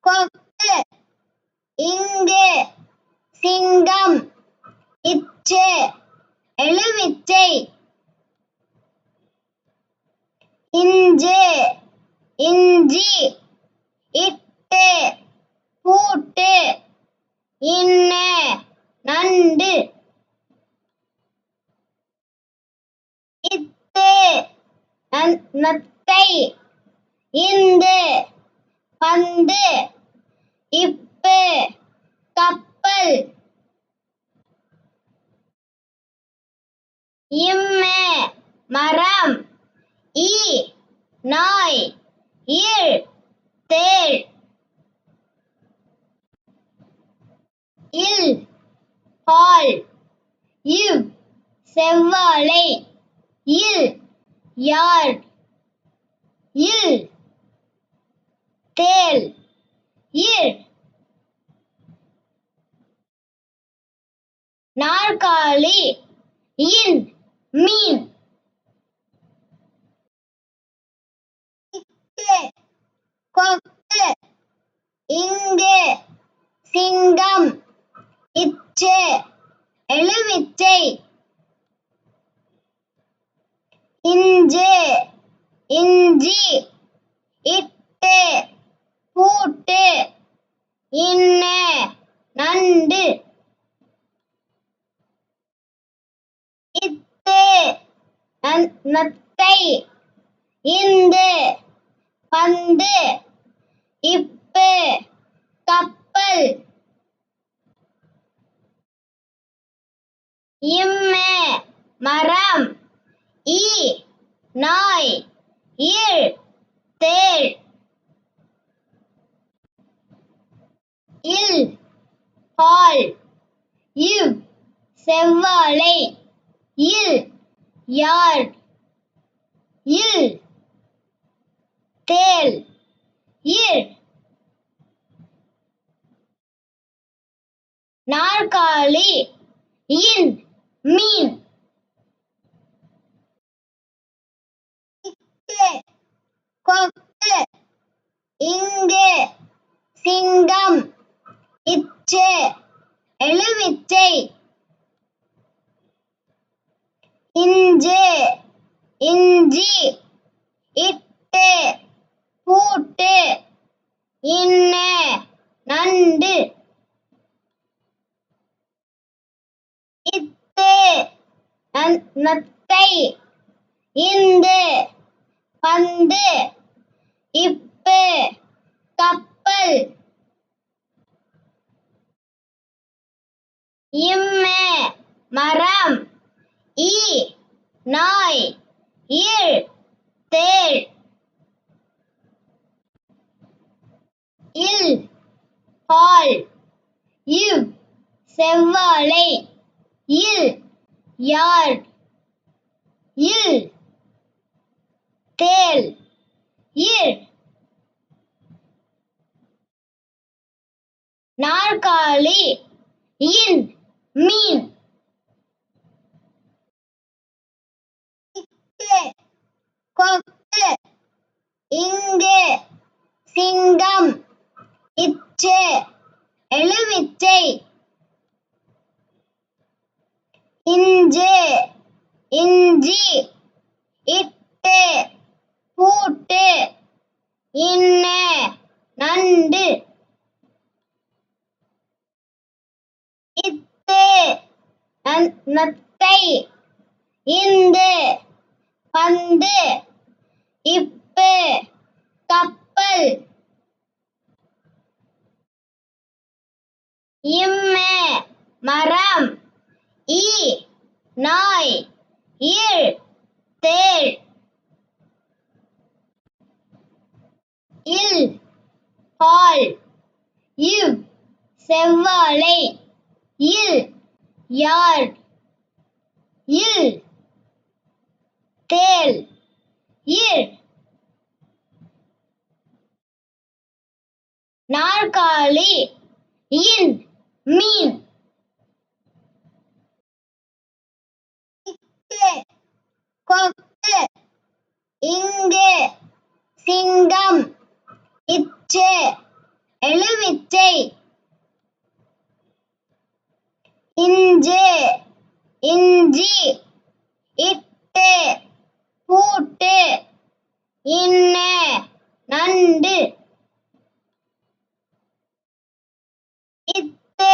கொக்கு இங்கு சிங்கம் இச்சு எலுமிச்சை இஞ்சு இஞ்சி இட்டு பூட்டு இன்னு நண்டு இத்து நத்தை இந்து பந்து இப்பு கப்பல் இம்மு மரம் ஈ நாய் இல் தேள் இல் பால் இவ் செவ்வாழை இல் யாழ் இல் தேள் இல் நாற்காலி இன் மீன் கொக்கு இங்கு சிங்கம் இச்சு எலுமிச்சை இஞ்சு இஞ்சி இட்டு பூட்டு இன்னு நண்டு இத்து நத்தை இந்து பந்து இப்பு கப்பல் இம்மு மரம் ஈ நாய் இல் தேள் இல் பால் இவ் செவ்வாழை இல் யாழ் இல் தேள் இல் நாற்காலி இன் மீன் கொக்கு இங்கு சிங்கம் இச்சு எலுமிச்சை இஞ்சு இஞ்சி இட்டு பூட்டு இன்னு நண்டு இத்து நத்தை இந்து பந்து இப்பு கப்பல் இம்மு மரம் ஈ நாய் இல் தேள் இல் பால் இவ் செவ்வாழை இல் யாழ் இல் தேள் இல் நாற்காலி இன் மீன் கொக்கு இங்கு சிங்கம் இச்சு எலுமிச்சை இஞ்சு இஞ்சி இட்டு பூட்டு இன்னு நண்டு இத்து நத்தை இந்து பந்து இப்பு கப்பல் இம்மு மரம் ஈ நாய் இல் தேள் இல் பால் இவ் செவ்வாழை இல் யாழ் இல் தேள் இல் நாற்காலி இன் மீன் கொக்கு இங்கு சிங்கம் இச்சு எலுமிச்சை. இஞ்சு இஞ்சி. இட்டு பூட்டு. இன்னு நண்டு. இத்து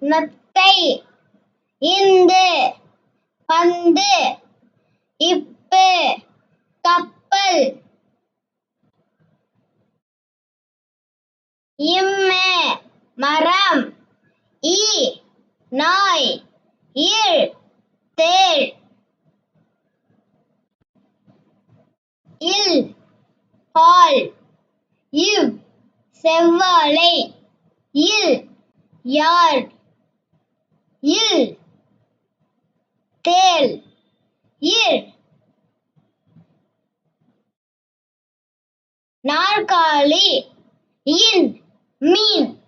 நத்தை. இந்து பந்து. இப்பு கப்பல். இம்மு மரம். இ நாய். இல் தேள். இல் பால். இவ் செவ்வாழை. இல் யாழ். இல் தேள். இல் நாற்காலி. இன் மீன்.